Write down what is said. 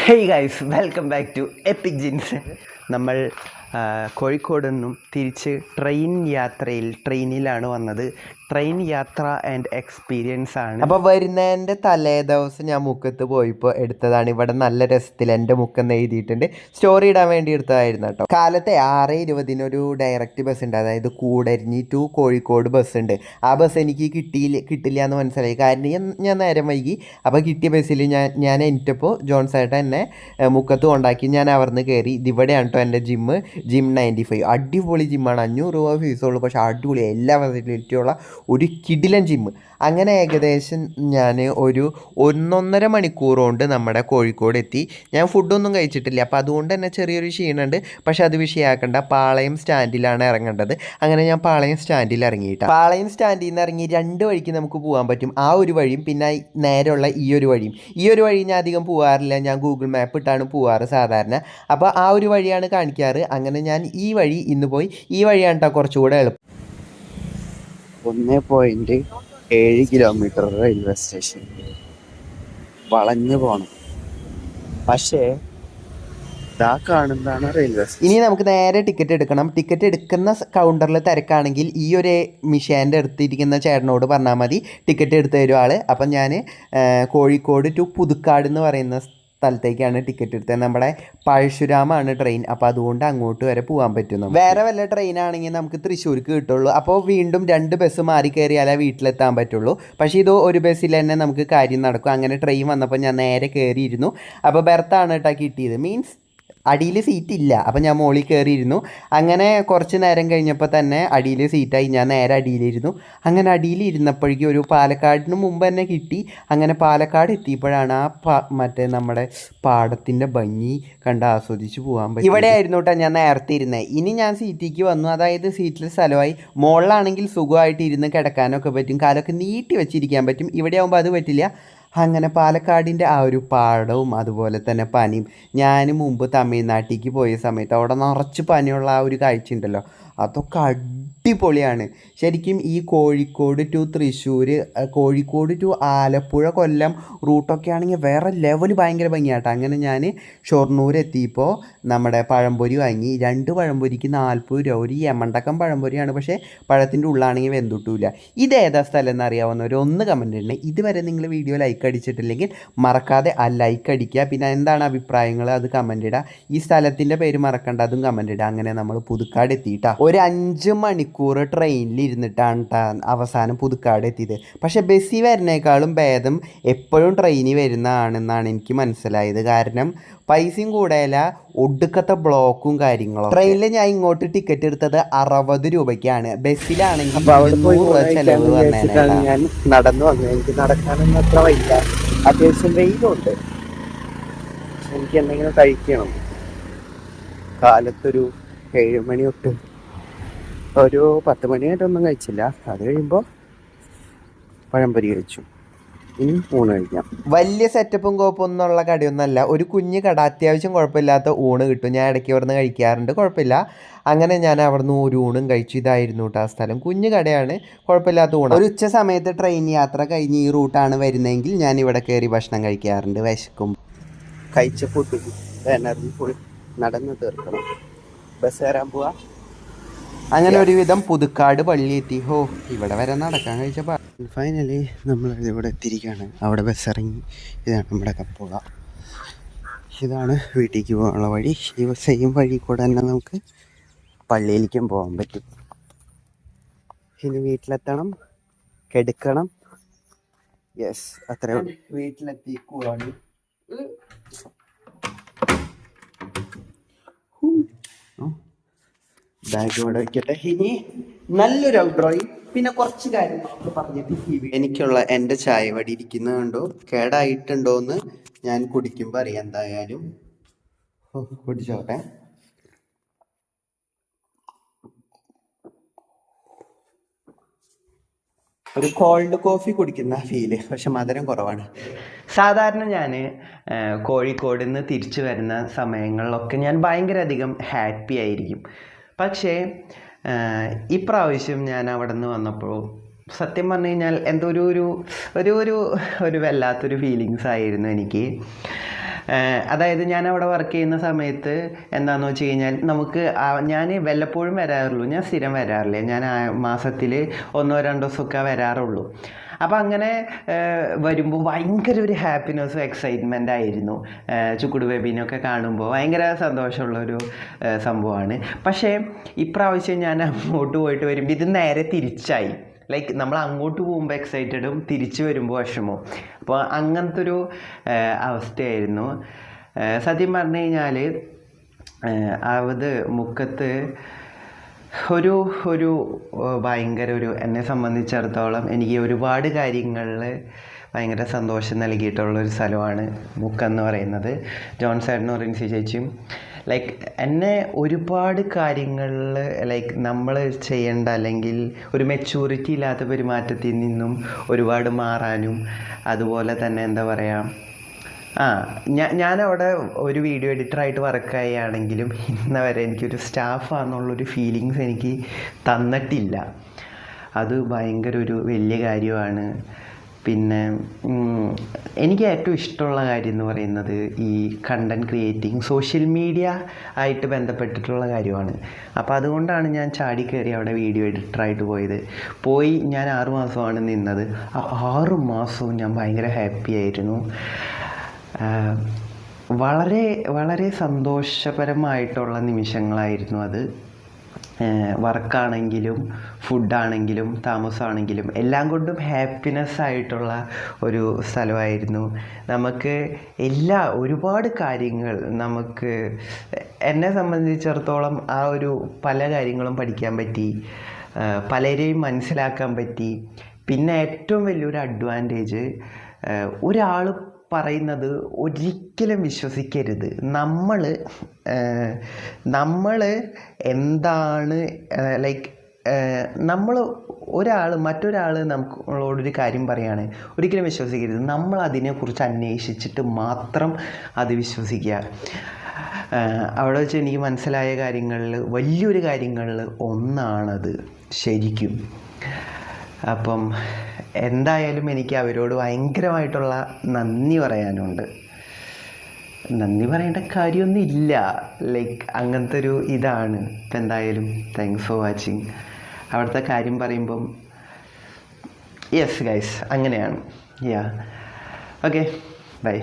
Hey guys, welcome back to epic ജിൻസ്. നമ്മൾ കോഴിക്കോട് നിന്നും തിരിച്ച് ട്രെയിനിലാണ് വന്നത്. ട്രെയിൻ യാത്ര ആൻഡ് എക്സ്പീരിയൻസ് ആണ്. അപ്പോൾ വരുന്നതിൻ്റെ തലേ ദിവസം ഞാൻ മുക്കത്ത് പോയപ്പോൾ എടുത്തതാണ്. ഇവിടെ നല്ല രസത്തിൽ എൻ്റെ മുക്കെന്ന് എഴുതിയിട്ടുണ്ട്. സ്റ്റോറി ഇടാൻ വേണ്ടി എടുത്തതായിരുന്നു കേട്ടോ. കാലത്തെ 6:20 ഡയറക്റ്റ് ബസ് ഉണ്ട്, അതായത് കൂടരഞ്ഞി ടു കോഴിക്കോട് ബസ് ഉണ്ട്. ആ ബസ് എനിക്ക് കിട്ടില്ല എന്ന് മനസ്സിലായി. കാരണം ഞാൻ നേരം വൈകി. അപ്പോൾ കിട്ടിയ ബസ്സിൽ ഞാൻ എനിറ്റപ്പോൾ ജോൺസേട്ടൻ എന്നെ മുക്കത്ത് കൊണ്ടാക്കി. ഞാൻ അവിടുന്ന് കയറി. ഇതിവിടെയാണ് കേട്ടോ എൻ്റെ ജിം 95. അടിപൊളി ജിമ്മാണ്. 500 രൂപ ഫീസുള്ളൂ, പക്ഷേ അടിപൊളി എല്ലാ ഫെസിലിറ്റിയുള്ള ഒരു കിടിലൻ ജിമ്മ്. അങ്ങനെ ഏകദേശം ഞാൻ ഒരു 1.5 മണിക്കൂർ കൊണ്ട് നമ്മുടെ കോഴിക്കോട് എത്തി. ഞാൻ ഫുഡൊന്നും കഴിച്ചിട്ടില്ല, അപ്പോൾ അതുകൊണ്ട് തന്നെ ചെറിയൊരു ക്ഷീണമുണ്ട്. പക്ഷേ അത് വിഷയമാക്കണ്ട. പാളയം സ്റ്റാൻഡിലാണ് ഇറങ്ങേണ്ടത്. അങ്ങനെ ഞാൻ പാളയം സ്റ്റാൻഡിൽ ഇറങ്ങിയിട്ടാണ്. പാളയം സ്റ്റാൻഡിൽ നിന്ന് ഇറങ്ങി 2 വഴിക്ക് നമുക്ക് പോകാൻ പറ്റും. ആ ഒരു വഴിയും പിന്നെ നേരെയുള്ള ഈ ഒരു വഴിയും. ഈ ഒരു വഴി ഞാൻ അധികം പോകാറില്ല, ഞാൻ ഗൂഗിൾ മാപ്പ് ഇട്ടാണ് പോകാറ് സാധാരണ. അപ്പോൾ ആ ഒരു വഴിയാണ് കാണിക്കാറ്. അങ്ങനെ ഞാൻ ഈ വഴി ഇന്ന് പോയി. ഈ വഴിയാണ് കേട്ടോ കുറച്ചുകൂടെ എളുപ്പം. 1.7 കിലോമീറ്റർ റെയിൽവേ സ്റ്റേഷൻ വളഞ്ഞു പോകണം. പക്ഷേ ഇതാ കാണുന്നതാണ് റെയിൽവേ സ്റ്റേഷൻ. ഇനി നമുക്ക് നേരെ ടിക്കറ്റ് എടുക്കണം. ടിക്കറ്റ് എടുക്കുന്ന കൗണ്ടറിൽ തിരക്കാണെങ്കിൽ ഈ ഒരു മിഷേൻ്റെ അടുത്തിരിക്കുന്ന ചേട്ടനോട് പറഞ്ഞാൽ മതി, ടിക്കറ്റ് എടുത്ത് തരും ആൾ. അപ്പം ഞാൻ കോഴിക്കോട് ടു പുതുക്കാട് എന്ന് പറയുന്ന സ്ഥലത്തേക്കാണ് ടിക്കറ്റ് എടുത്തത്. നമ്മുടെ പഴശുരാമാണ് ട്രെയിൻ, അപ്പോൾ അതുകൊണ്ട് അങ്ങോട്ട് വരെ പോകാൻ പറ്റുന്നു. വേറെ വല്ല ട്രെയിനാണെങ്കിൽ നമുക്ക് തൃശ്ശൂർക്ക് കിട്ടുള്ളൂ. അപ്പോൾ വീണ്ടും 2 ബസ് മാറി കയറിയാലേ വീട്ടിലെത്താൻ പറ്റുള്ളൂ. പക്ഷേ ഇത് ഒരു ബസ്സിൽ തന്നെ നമുക്ക് കാര്യം നടക്കും. അങ്ങനെ ട്രെയിൻ വന്നപ്പോൾ ഞാൻ നേരെ കയറിയിരുന്നു. അപ്പോൾ ബെർത്താണ് കേട്ടോ കിട്ടിയത്. മീൻസ് അടിയിൽ സീറ്റ് ഇല്ല. അപ്പം ഞാൻ മുകളിൽ കയറിയിരുന്നു. അങ്ങനെ കുറച്ച് നേരം കഴിഞ്ഞപ്പോൾ തന്നെ അടിയിൽ സീറ്റായി. ഞാൻ നേരെ അടിയിലിരുന്നു. അങ്ങനെ അടിയിൽ ഇരുന്നപ്പോഴേക്കും ഒരു പാലക്കാടിന് മുമ്പ് തന്നെ കിട്ടി. അങ്ങനെ പാലക്കാട് എത്തിയപ്പോഴാണ് മറ്റേ നമ്മുടെ പാടത്തിൻ്റെ ഭംഗി കണ്ട് ആസ്വദിച്ച് പോകാൻ പറ്റും. ഇവിടെ ആയിരുന്നു കേട്ടോ ഞാൻ നേരത്തെ ഇരുന്നത്. ഇനി ഞാൻ സീറ്റിലേക്ക് വന്നു. അതായത് സീറ്റിൽ സ്ഥലമായി. മുകളിലാണെങ്കിൽ സുഖമായിട്ട് ഇരുന്ന് കിടക്കാനൊക്കെ പറ്റും, കാലൊക്കെ നീട്ടി വെച്ചിരിക്കാൻ പറ്റും. ഇവിടെ ആകുമ്പോൾ അത് പറ്റില്ല. അങ്ങനെ പാലക്കാടിൻ്റെ ആ ഒരു പാടവും അതുപോലെ തന്നെ പനിയും. ഞാൻ മുമ്പ് തമിഴ്നാട്ടിലേക്ക് പോയ സമയത്ത് അവിടെ നിറച്ച് പനിയുള്ള ആ ഒരു കാഴ്ച ഉണ്ടല്ലോ, അതൊക്കെ അടിപൊളിയാണ് ശരിക്കും. ഈ കോഴിക്കോട് ടു തൃശ്ശൂർ, കോഴിക്കോട് ടു ആലപ്പുഴ, കൊല്ലം റൂട്ടൊക്കെ ആണെങ്കിൽ വേറെ ലെവൽ ഭയങ്കര ഭംഗിയാട്ടോ. അങ്ങനെ ഞാൻ ഷൊർണൂർ എത്തിയപ്പോൾ നമ്മുടെ പഴംപൊരി വാങ്ങി. 2 പഴംപൊരിക്ക് 40 രൂപ. ഒരു യമണ്ടക്കം പഴംപൊരിയാണ്, പക്ഷേ പഴത്തിൻ്റെ ഉള്ളാണെങ്കിൽ വെന്തിട്ടില്ല. ഇതേതാ സ്ഥലം എന്നറിയാവുന്നവർ ഒന്ന് കമൻറ്റ് ഇടണേ. ഇതുവരെ നിങ്ങൾ വീഡിയോ ലൈക്ക് അടിച്ചിട്ടില്ലെങ്കിൽ മറക്കാതെ ആ ലൈക്ക് അടിക്കുക. പിന്നെ എന്താണ് അഭിപ്രായങ്ങൾ അത് കമൻറ്റ് ഇടുക. ഈ സ്ഥലത്തിൻ്റെ പേര് മറക്കണ്ട, അതും കമൻറ്റ് ഇടുക. അങ്ങനെ നമ്മൾ പുതുക്കാട് എത്തിയിട്ടാ. ഒരു 5 മണിക്കൂർ ട്രെയിനിൽ ഇരുന്നിട്ടാണ് അവസാനം പുതുക്കാട് എത്തിയത്. പക്ഷേ ബസ്സിൽ വരുന്നേക്കാളും ഭേദം എപ്പോഴും ട്രെയിനിൽ വരുന്നതാണെന്നാണ് എനിക്ക് മനസ്സിലായത്. കാരണം പൈസയും കൂടെയല്ല, ഒടുക്കത്തെ ബ്ലോക്കും കാര്യങ്ങളും. ട്രെയിനിൽ ഞാൻ ഇങ്ങോട്ട് ടിക്കറ്റ് എടുത്തത് 60 രൂപയ്ക്കാണ്. ബസ്സിലാണെങ്കിൽ 200 രൂപ ചെലവ് വന്നേനാണ്. ഞാൻ നടന്നു വന്നു. എനിക്ക് നടക്കാനൊന്നും അത്ര വയ്യ, അത്യാവശ്യം വെയിലുണ്ട്. എനിക്ക് എന്തെങ്കിലും കഴിക്കണം. കാലത്തൊരു 7 മണി തൊട്ട് ഒരു 10 മണിയായിട്ടൊന്നും കഴിച്ചില്ല. അത് കഴിയുമ്പോൾ പഴംപൊരി കഴിച്ചു. ഇനി ഊണ് കഴിക്കാം. വലിയ സെറ്റപ്പും കോപ്പൊന്നുള്ള കടയൊന്നുമല്ല, ഒരു കുഞ്ഞ് കട. അത്യാവശ്യം കുഴപ്പമില്ലാത്ത ഊണ് കിട്ടും. ഞാൻ ഇടയ്ക്ക് അവിടുന്ന് കഴിക്കാറുണ്ട്, കുഴപ്പമില്ല. അങ്ങനെ ഞാൻ അവിടുന്ന് ഒരു ഊണും കഴിച്ചു. ഇതായിരുന്നു കേട്ടോ ആ സ്ഥലം. കുഞ്ഞു കടയാണ്, കുഴപ്പമില്ലാത്ത ഊണ്. ഒരു ഉച്ച സമയത്ത് ട്രെയിൻ യാത്ര കഴിഞ്ഞ് ഈ റൂട്ടാണ് വരുന്നതെങ്കിൽ ഞാൻ ഇവിടെ കയറി ഭക്ഷണം കഴിക്കാറുണ്ട് വിശക്കും. കഴിച്ച ഫുഡ് എനർജി ഫുൾ നടന്ന് തീർക്കണം. ബസ് കയറാൻ പോവാ. അങ്ങനെ ഒരുവിധം പുതുക്കാട് പള്ളി എത്തി. ഹോ, ഇവിടെ വരെ നടക്കാൻ കഴിച്ച. ഫൈനലി നമ്മൾ ഇവിടെ എത്തിയിരിക്കുകയാണ്. അവിടെ ബസ് ഇറങ്ങി. ഇതാണ് നമ്മുടെ കപ്പുക. ഇതാണ് വീട്ടിലേക്ക് പോകാനുള്ള വഴി. ഈ സെയിം വഴി കൂടെ തന്നെ നമുക്ക് പള്ളിയിലേക്കും പോകാൻ പറ്റും. ഇനി വീട്ടിലെത്തണം, കിടക്കണം. യെസ്, അത്രയും വീട്ടിലെത്തി പോവാണ്. ബാഗ് ഇവിടെ വയ്ക്കട്ടെ. ഇനി നല്ലൊരു ഔട്ട്ഡോയിൽ പിന്നെ കുറച്ച് കാര്യങ്ങളൊക്കെ പറഞ്ഞിട്ട് എനിക്കുള്ള എൻ്റെ ചായ വടി ഇരിക്കുന്നത് കണ്ടോ. കേടായിട്ടുണ്ടോ എന്ന് ഞാൻ കുടിക്കുമ്പോൾ അറിയാം. എന്തായാലും കുടിച്ചോട്ടെ. ഒരു കോൾഡ് കോഫി കുടിക്കുന്ന ഫീല്, പക്ഷെ മധുരം കുറവാണ്. സാധാരണ ഞാൻ കോഴിക്കോട് നിന്ന് തിരിച്ചു വരുന്ന സമയങ്ങളിലൊക്കെ ഞാൻ ഭയങ്കര അധികം ഹാപ്പി ആയിരിക്കും. പക്ഷേ ഇപ്രാവശ്യം ഞാൻ അവിടെ നിന്ന് വന്നപ്പോൾ സത്യം പറഞ്ഞു കഴിഞ്ഞാൽ എന്തോ ഒരു വല്ലാത്തൊരു ഫീലിങ്സ് ആയിരുന്നു എനിക്ക്. അതായത് ഞാൻ അവിടെ വർക്ക് ചെയ്യുന്ന സമയത്ത് എന്താണെന്ന് വെച്ച് കഴിഞ്ഞാൽ നമുക്ക് ഞാൻ വല്ലപ്പോഴും വരാറുള്ളൂ, ഞാൻ സ്ഥിരം വരാറില്ല, ഞാൻ മാസത്തിൽ 1-2 ദിവസമൊക്കെ വരാറുള്ളൂ. അപ്പം അങ്ങനെ വരുമ്പോൾ ഭയങ്കര ഒരു ഹാപ്പിനെസ്സും എക്സൈറ്റ്മെൻ്റ് ആയിരുന്നു. ചുക്കുട് ബേബീനൊക്കെ കാണുമ്പോൾ ഭയങ്കര സന്തോഷമുള്ളൊരു സംഭവമാണ്. പക്ഷേ ഇപ്രാവശ്യം ഞാൻ അങ്ങോട്ട് പോയിട്ട് വരുമ്പോൾ ഇത് നേരെ തിരിച്ചായി. ലൈക്ക് നമ്മൾ അങ്ങോട്ട് പോകുമ്പോൾ എക്സൈറ്റഡും തിരിച്ചു വരുമ്പോൾ വിഷമവും. അപ്പോൾ അങ്ങനത്തെ ഒരു അവസ്ഥയായിരുന്നു. സത്യം പറഞ്ഞു കഴിഞ്ഞാൽ മുക്കത്ത് ഒരു ഭയങ്കര എന്നെ സംബന്ധിച്ചിടത്തോളം എനിക്ക് ഒരുപാട് കാര്യങ്ങളിൽ ഭയങ്കര സന്തോഷം നൽകിയിട്ടുള്ളൊരു സ്ഥലമാണ് മുക്കെന്ന് പറയുന്നത്. ജോൺ സാറിനും റിൻസി ചേച്ചിയും ലൈക്ക് എന്നെ ഒരുപാട് കാര്യങ്ങളിൽ ലൈക്ക് നമ്മൾ ചെയ്യേണ്ട അല്ലെങ്കിൽ ഒരു മെച്യൂരിറ്റി ഇല്ലാത്ത പെരുമാറ്റത്തിൽ നിന്നും ഒരുപാട് മാറാനും, അതുപോലെ തന്നെ എന്താ പറയുക, ഞാനവിടെ ഒരു വീഡിയോ എഡിറ്ററായിട്ട് വർക്ക് ചെയ്യുകയാണെങ്കിലും ഇന്ന് വരെ എനിക്കൊരു സ്റ്റാഫാണെന്നുള്ളൊരു ഫീലിങ്സ് എനിക്ക് തന്നിട്ടില്ല. അത് ഭയങ്കര ഒരു വലിയ കാര്യമാണ്. പിന്നെ എനിക്ക് ഏറ്റവും ഇഷ്ടമുള്ള കാര്യം എന്ന് പറയുന്നത് ഈ കണ്ടൻറ് ക്രിയേറ്റിംഗ്, സോഷ്യൽ മീഡിയ ആയിട്ട് ബന്ധപ്പെട്ടിട്ടുള്ള കാര്യമാണ്. അപ്പോൾ അതുകൊണ്ടാണ് ഞാൻ ചാടിക്കയറി അവിടെ വീഡിയോ എഡിറ്ററായിട്ട് പോയി ഞാൻ 6 മാസമാണ് നിന്നത്. ആ 6 മാസവും ഞാൻ ഭയങ്കര ഹാപ്പി ആയിരുന്നു. വളരെ വളരെ സന്തോഷപരമായിട്ടുള്ള നിമിഷങ്ങളായിരുന്നു അത്. വർക്കാണെങ്കിലും ഫുഡാണെങ്കിലും താമസമാണെങ്കിലും എല്ലാം കൊണ്ടും ഹാപ്പിനെസ് ആയിട്ടുള്ള ഒരു സ്ഥലമായിരുന്നു. നമുക്ക് ഒരുപാട് കാര്യങ്ങൾ നമുക്ക് എന്നെ സംബന്ധിച്ചിടത്തോളം പല കാര്യങ്ങളും പഠിക്കാൻ പറ്റി, പലരെയും മനസ്സിലാക്കാൻ പറ്റി. പിന്നെ ഏറ്റവും വലിയൊരു അഡ്വാൻറ്റേജ്, ഒരാൾ പറയുന്നത് ഒരിക്കലും വിശ്വസിക്കരുത്. നമ്മൾ എന്താണ് ലൈക്ക് മറ്റൊരാൾ നമ്മളോടൊരു കാര്യം പറയുകയാണ്, ഒരിക്കലും വിശ്വസിക്കരുത്. നമ്മൾ അതിനെക്കുറിച്ച് അന്വേഷിച്ചിട്ട് മാത്രം അത് വിശ്വസിക്കുക. അവിടെ വെച്ച് എനിക്ക് മനസ്സിലായ വലിയൊരു കാര്യങ്ങളിൽ ഒന്നാണത് ശരിക്കും. അപ്പം എന്തായാലും എനിക്ക് അവരോട് ഭയങ്കരമായിട്ടുള്ള നന്ദി പറയാനുണ്ട്. നന്ദി പറയേണ്ട കാര്യമൊന്നും ഇല്ല, ലൈക്ക് അങ്ങനത്തെ ഒരു ഇതാണ്. ഇപ്പം എന്തായാലും താങ്ക്സ് ഫോർ വാച്ചിങ്. അവിടുത്തെ കാര്യം പറയുമ്പം യെസ് ഗൈസ് അങ്ങനെയാണ്. Okay bye.